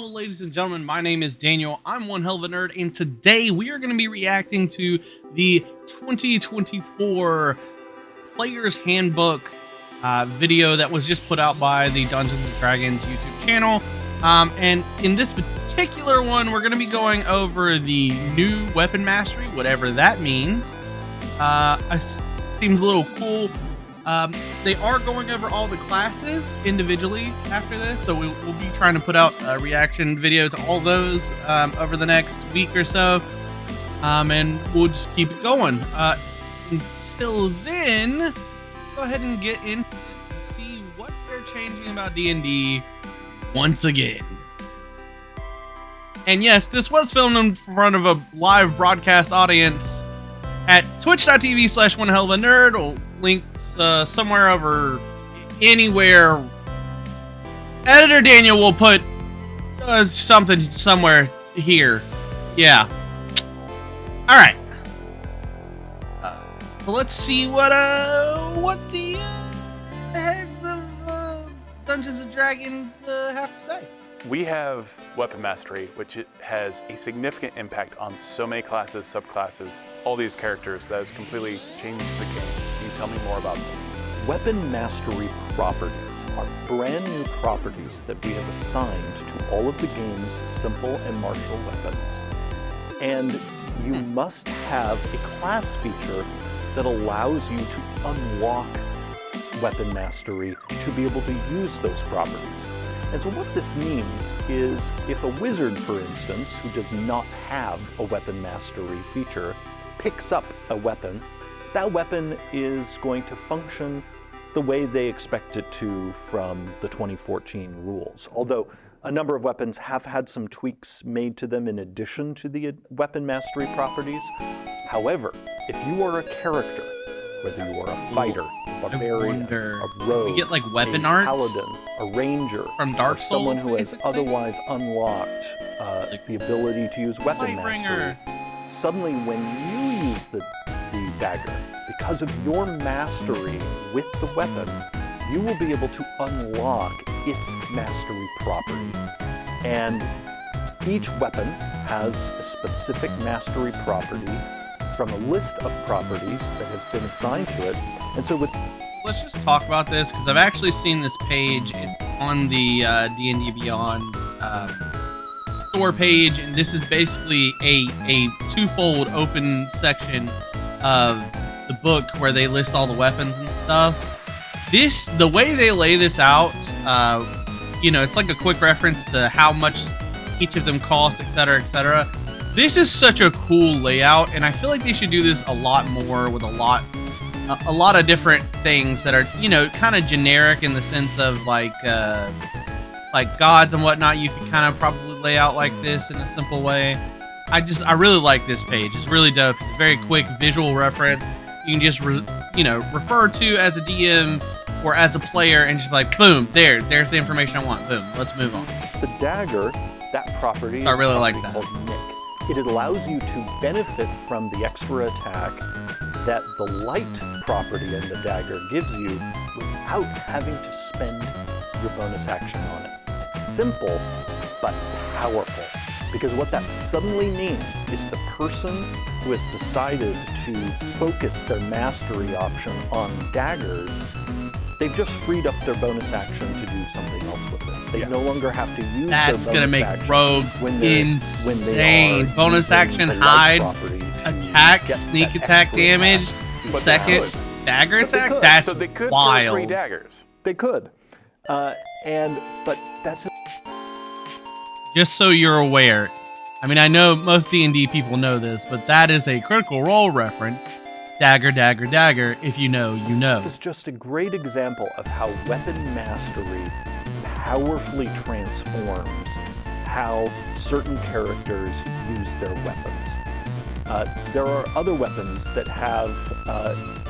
ladies and gentlemen. My name is Daniel. I'm one hell of a nerd, and today we are going to be reacting to the 2024 Player's Handbook video that was just put out by the Dungeons and Dragons YouTube channel. And in this particular one, we're going to be going over the new weapon mastery, whatever that means. Seems a little cool. They are going over all the classes individually after this, so we'll be trying to put out a reaction video to all those over the next week or so, and we'll just keep it going. Until then, go ahead and get into this and see what they're changing about D&D once again. And yes, this was filmed in front of a live broadcast audience at twitch.tv/onehellofA-nerd, or links somewhere over anywhere. Editor Daniel will put something somewhere here. Yeah. All right. So let's see what the heads of Dungeons and Dragons have to say. We have weapon mastery, which has a significant impact on so many classes, subclasses, all these characters that has completely changed the game. Can you tell me more about this? Weapon mastery properties are brand new properties that we have assigned to all of the game's simple and martial weapons. And you must have a class feature that allows you to unlock weapon mastery to be able to use those properties. And so what this means is if a wizard, for instance, who does not have a weapon mastery feature, picks up a weapon, that weapon is going to function the way they expect it to from the 2014 rules. Although a number of weapons have had some tweaks made to them in addition to the weapon mastery properties. However, if you are a character, whether you are a fighter, a barbarian, a rogue, we get like weapon a arts paladin, a ranger, from Dark Souls, someone who has basically? otherwise unlocked the ability to use weapon mastery. Suddenly, when you use the dagger, because of your mastery with the weapon, you will be able to unlock its mastery property. And each weapon has a specific mastery property from a list of properties that have been assigned to it. And so let's just talk about this, because I've actually seen this page. It's on the D&D Beyond store page, and this is basically a twofold open section of the book where they list all the weapons and stuff. The way they lay this out, it's like a quick reference to how much each of them costs, etc., etc. This is such a cool layout, and I feel like they should do this a lot more with a lot of different things that are, kind of generic in the sense of like gods and whatnot. You could kind of probably lay out like this in a simple way. I really like this page. It's really dope. It's a very quick visual reference. You can just refer to as a DM or as a player and just be like, boom, there's the information I want. Boom, let's move on. The dagger, that property, I really like that. Called Nick. It allows you to benefit from the extra attack that the light property in the dagger gives you without having to spend your bonus action on it. It's simple, but powerful. Because what that suddenly means is the person who has decided to focus their mastery option on daggers, they've just freed up their bonus action to do something else with it. They no longer have to use That's their bonus gonna make action rogues insane. Bonus action, hide, attack, sneak attack damage, second dagger attack. That's so they could wild. Throw 3 daggers. They could, but that's just so you're aware. I mean, I know most D&D people know this, but that is a Critical Role reference. Dagger, dagger, dagger. If you know, you know. This is just a great example of how weapon mastery powerfully transforms how certain characters use their weapons. There are other weapons that have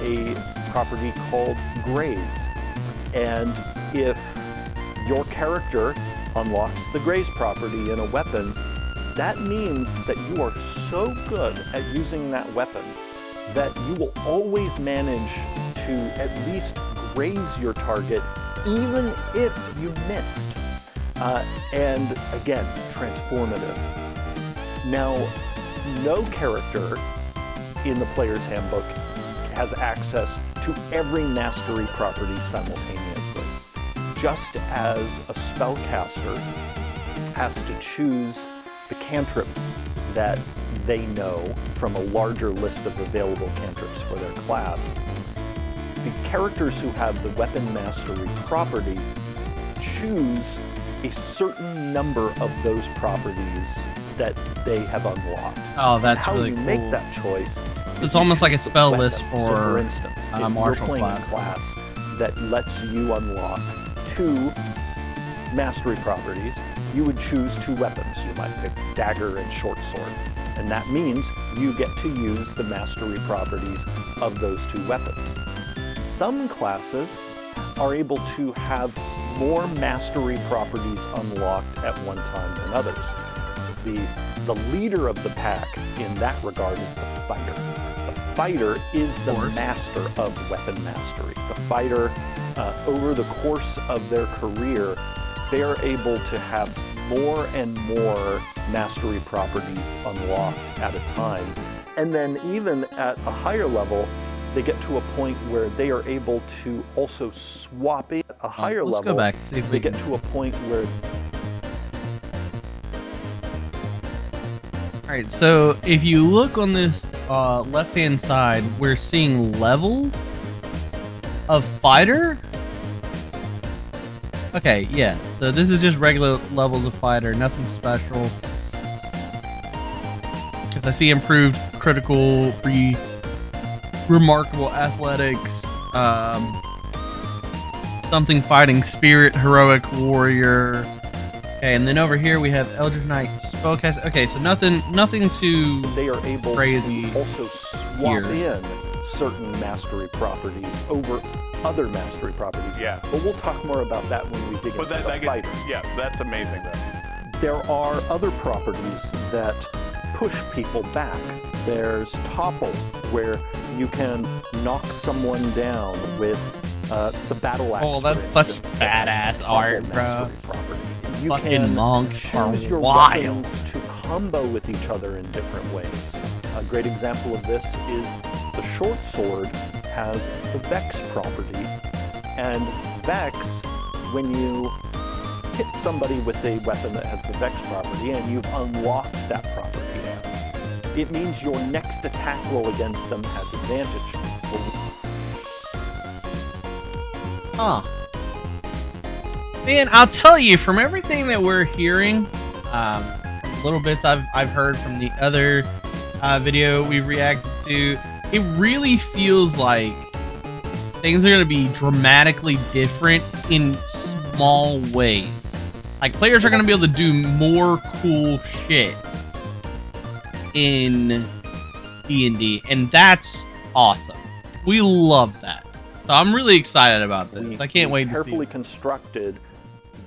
a property called graze. And if your character unlocks the graze property in a weapon, that means that you are so good at using that weapon that you will always manage to at least graze your target even if you missed. And again, transformative. Now, no character in the Player's Handbook has access to every mastery property simultaneously. Just as a spellcaster has to choose the cantrips that they know from a larger list of available cantrips for their class, the characters who have the weapon mastery property choose a certain number of those properties that they have unlocked. Oh, that's how really you cool. make that choice. It's almost like a spell list So for for instance, if martial you're playing class. a class that lets you unlock 2 mastery properties, you would choose 2 weapons. You might pick dagger and short sword. And that means you get to use the mastery properties of those 2 weapons. Some classes are able to have more mastery properties unlocked at one time than others. The leader of the pack in that regard is the fighter. The fighter is the master of weapon mastery. The fighter, over the course of their career, they're able to have more and more mastery properties unlocked at a time. And then even at a higher level, they get to a point where they are able to also swap in. At a higher let's level, go back and see if they we get can... to a point where... All right, so if you look on this left-hand side, we're seeing levels of fighter. Okay, yeah, so this is just regular levels of fighter, nothing special. Because I see improved critical, remarkable athletics, something fighting spirit, heroic warrior. Okay, and then over here we have Eldritch Knight spellcast. Okay, so nothing too they are able crazy to also swap in certain mastery properties over other mastery properties. Yeah. But we'll talk more about that when we dig into the fighter. Yeah, that's amazing though. There are other properties that push people back. There's topple, where you can knock someone down with the battle axe. Oh, that's such badass art, bro. You Fucking can monks choose are your wild. weapons to combo with each other in different ways. A great example of this is the short sword has the Vex property, and Vex, when you hit somebody with a weapon that has the Vex property and you've unlocked that property, it means your next attack roll against them has advantage. Huh. Man, I'll tell you, from everything that we're hearing, little bits I've heard from the other video we reacted to, it really feels like things are going to be dramatically different in small ways. Like, players are going to be able to do more cool shit in D&D, and that's awesome. We love that. So I'm really excited about this. I can't wait to see carefully it. constructed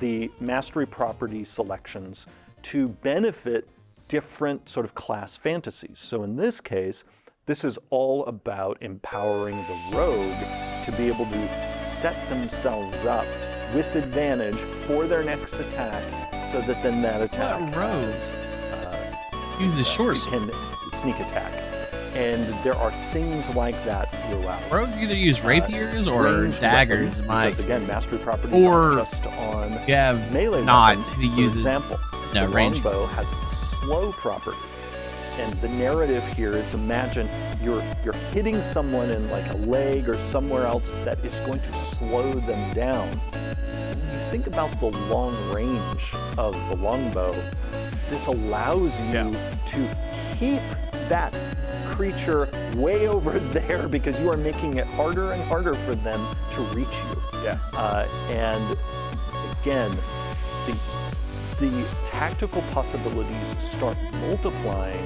the mastery property selections to benefit different sort of class fantasies. So in this case, this is all about empowering the rogue to be able to set themselves up with advantage for their next attack, so that then that attack uses short sword. can sneak attack. And there are things like that throughout. Rogues either use rapiers or Ranged daggers, weapons, because again, mastery properties or aren't just on you have melee not weapons. who For uses example, no, the ranged longbow has the slow property. And the narrative here is, imagine you're hitting someone in like a leg or somewhere else that is going to slow them down. And when you think about the long range of the longbow, this allows you to keep that creature way over there, because you are making it harder and harder for them to reach you. Yeah. And again, the tactical possibilities start multiplying,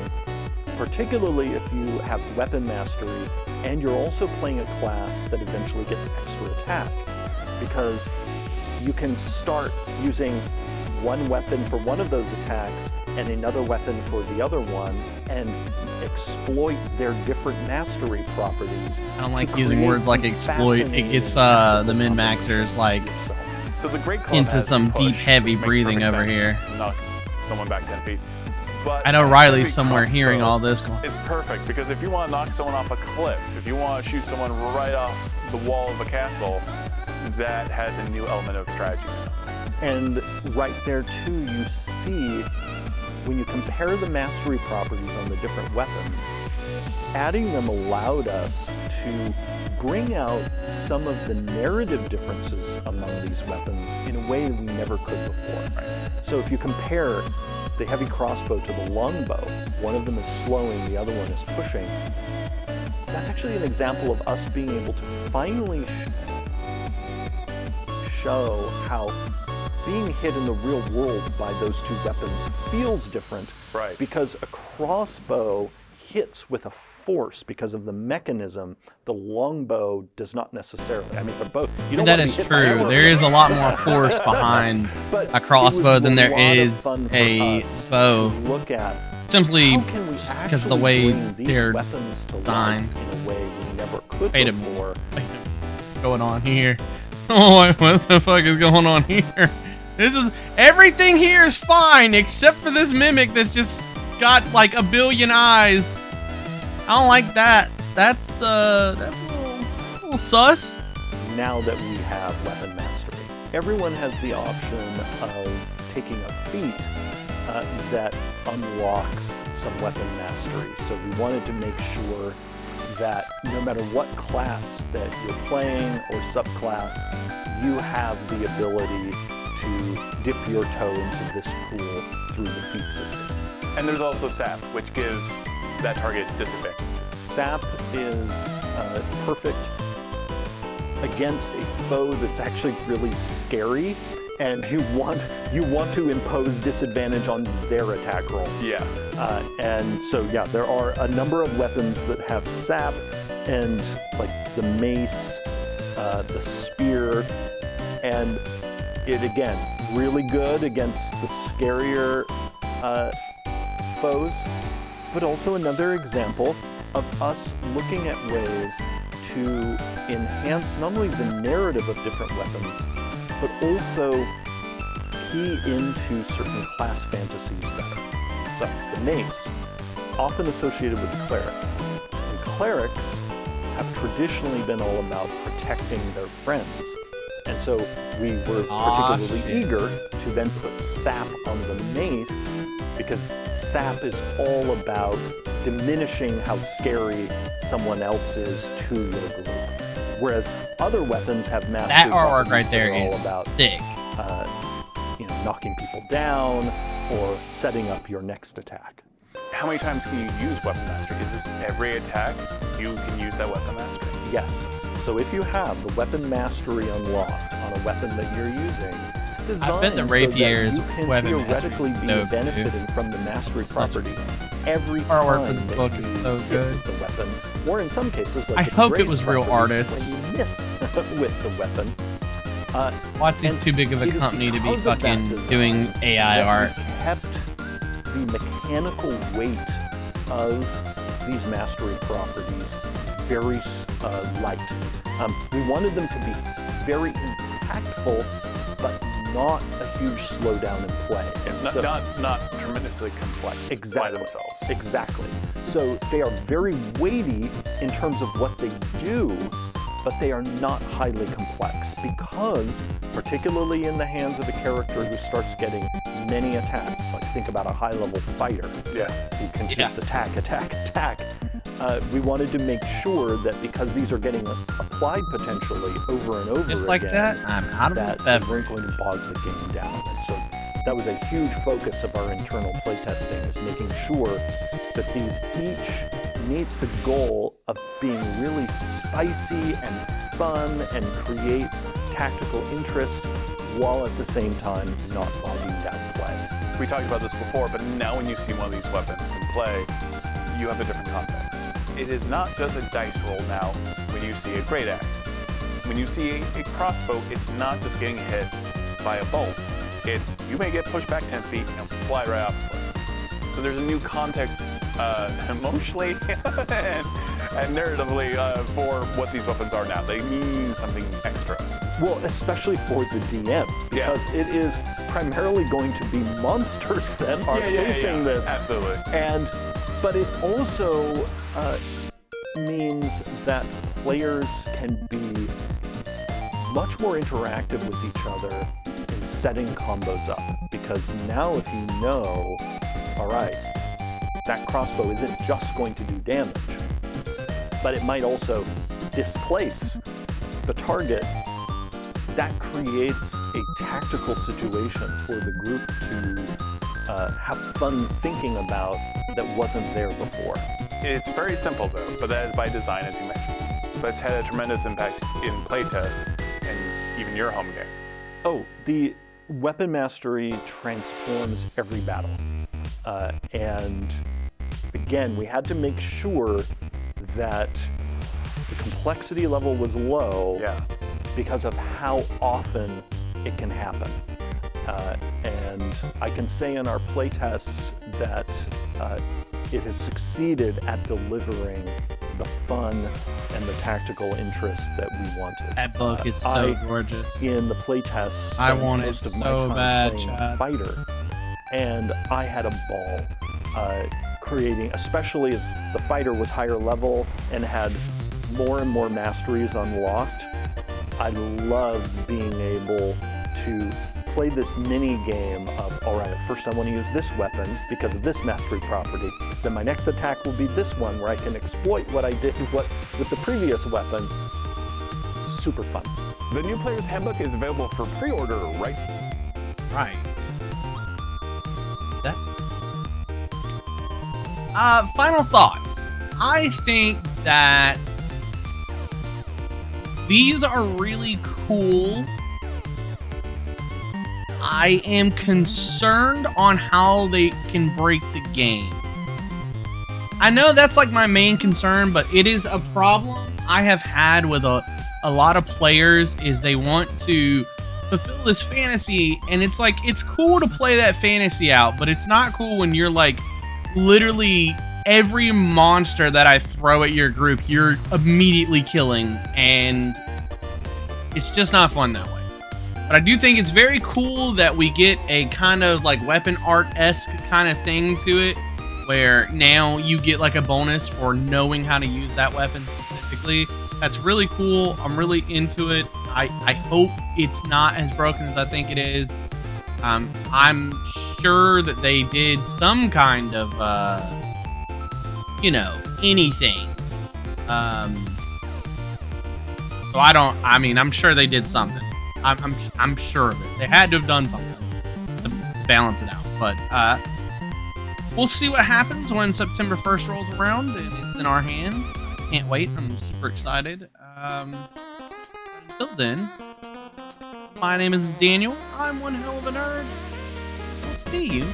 particularly if you have weapon mastery and you're also playing a class that eventually gets extra attack, because you can start using one weapon for one of those attacks and another weapon for the other one, and exploit their different mastery properties. I don't like using words like exploit. It gets the min-maxers like So the Great Club into has some push, deep, heavy which makes breathing perfect over sense. here. Knock someone back 10 feet. But I know a Riley's heavy somewhere crossbow, hearing all this going, it's perfect because if you want to knock someone off a cliff, if you want to shoot someone right off the wall of a castle, that has a new element of strategy. And right there too, you see, when you compare the mastery properties on the different weapons, adding them allowed us to bring out some of the narrative differences among these weapons in a way we never could before. So if you compare the heavy crossbow to the longbow, one of them is slowing, the other one is pushing. That's actually an example of us being able to finally show how being hit in the real world by those two weapons feels different. Right. Because a crossbow hits with a force because of the mechanism. The longbow does not necessarily. I mean, they're both. You don't that wanna be is hit by true. arrow. There is a lot more force behind But a crossbow it was than there a lot of is fun for a us bow. to look at Simply how can we because of the actually way bring these they're weapons to life designed. in a way we never could Wait a before. going on here. Oh, what the fuck is going on here? This is everything here is fine except for this mimic that's just got like a billion eyes. I don't like that. That's a little sus. Now that we have weapon mastery, everyone has the option of taking a feat that unlocks some weapon mastery. So we wanted to make sure that no matter what class that you're playing or subclass, you have the ability to dip your toe into this pool through the feat system. And there's also sap, which gives that target disadvantage. Sap is perfect against a foe that's actually really scary, and you want to impose disadvantage on their attack rolls. Yeah. And so yeah, there are a number of weapons that have sap, and like the mace, the spear, and it again really good against the scarier foes, but also another example of us looking at ways to enhance not only the narrative of different weapons, but also key into certain class fantasies better. So the mace, often associated with the cleric. And clerics have traditionally been all about protecting their friends. And so we were particularly eager to then put sap on the mace, because sap is all about diminishing how scary someone else is to your group. Whereas other weapons have mastery That artwork properties right that there are all is about thick. knocking people down or setting up your next attack. How many times can you use weapon mastery? Is this every attack you can use that weapon mastery? Yes. So if you have the weapon mastery unlocked on a weapon that you're using, it's designed I bet the so that rapier's you can weapon theoretically mastery be is dope, benefiting from the mastery property every Artwork time for this that book you is so hit good. with the weapon, or in some cases, like I the hope it grace was real property, artists. when you miss with the weapon. Watsy's And too big of a it is company to be because of that fucking design doing AI that art. we kept the mechanical weight of these mastery properties very light. We wanted them to be very impactful, but not a huge slowdown in play. And so, Not tremendously complex by themselves. Exactly. So they are very weighty in terms of what they do, but they are not highly complex, because particularly in the hands of a character who starts getting many attacks, like think about a high-level fighter who can just attack, we wanted to make sure that because these are getting applied potentially over and over Just like again, that, I'm out of that the they beverage. weren't going to bog the game down. And so that was a huge focus of our internal playtesting, is making sure that these each meet the goal of being really spicy and fun and create tactical interest, while at the same time not bogging down play. We talked about this before, but now when you see one of these weapons in play, you have a different context. It is not just a dice roll now when you see a great axe. When you see a crossbow, it's not just getting hit by a bolt. It's, you may get pushed back 10 feet and fly right off the cliff. So there's a new context emotionally and narratively for what these weapons are now. They mean something extra. Well, especially for the DM, because it is primarily going to be monsters that are facing this. Absolutely. But it also means that players can be much more interactive with each other in setting combos up. Because now if you know, all right, that crossbow isn't just going to do damage, but it might also displace the target, that creates a tactical situation for the group to have fun thinking about that wasn't there before. It's very simple though, but that is by design, as you mentioned. But it's had a tremendous impact in playtest and even your home game. Oh, the weapon mastery transforms every battle. And again, we had to make sure that the complexity level was low because of how often it can happen. And I can say in our playtests that it has succeeded at delivering the fun and the tactical interest that we wanted. That book is so gorgeous. In the playtests, I want it most of my so time bad, playing Chad. Fighter, and I had a ball creating, especially as the Fighter was higher level and had more and more masteries unlocked. I loved being able to play this mini game of, all right, at first I want to use this weapon because of this mastery property. Then my next attack will be this one where I can exploit what I did with the previous weapon. Super fun. The new Player's Handbook is available for pre-order right. Right. That. Final thoughts. I think that these are really cool. I am concerned on how they can break the game. I know that's like my main concern, but it is a problem I have had with a lot of players is they want to fulfill this fantasy, and it's like, it's cool to play that fantasy out, but it's not cool when you're like, literally every monster that I throw at your group, you're immediately killing, and it's just not fun that way. But I do think it's very cool that we get a kind of like weapon art-esque kind of thing to it, where now you get like a bonus for knowing how to use that weapon specifically. That's really cool. I'm really into it. I hope it's not as broken as I think it is. I'm sure that they did some kind of, anything. So I'm sure they did something. I'm sure of it. They had to have done something to balance it out. But we'll see what happens when September 1st rolls around and it's in our hands. Can't wait. I'm super excited. Until then, my name is Daniel. I'm one hell of a nerd. We'll see you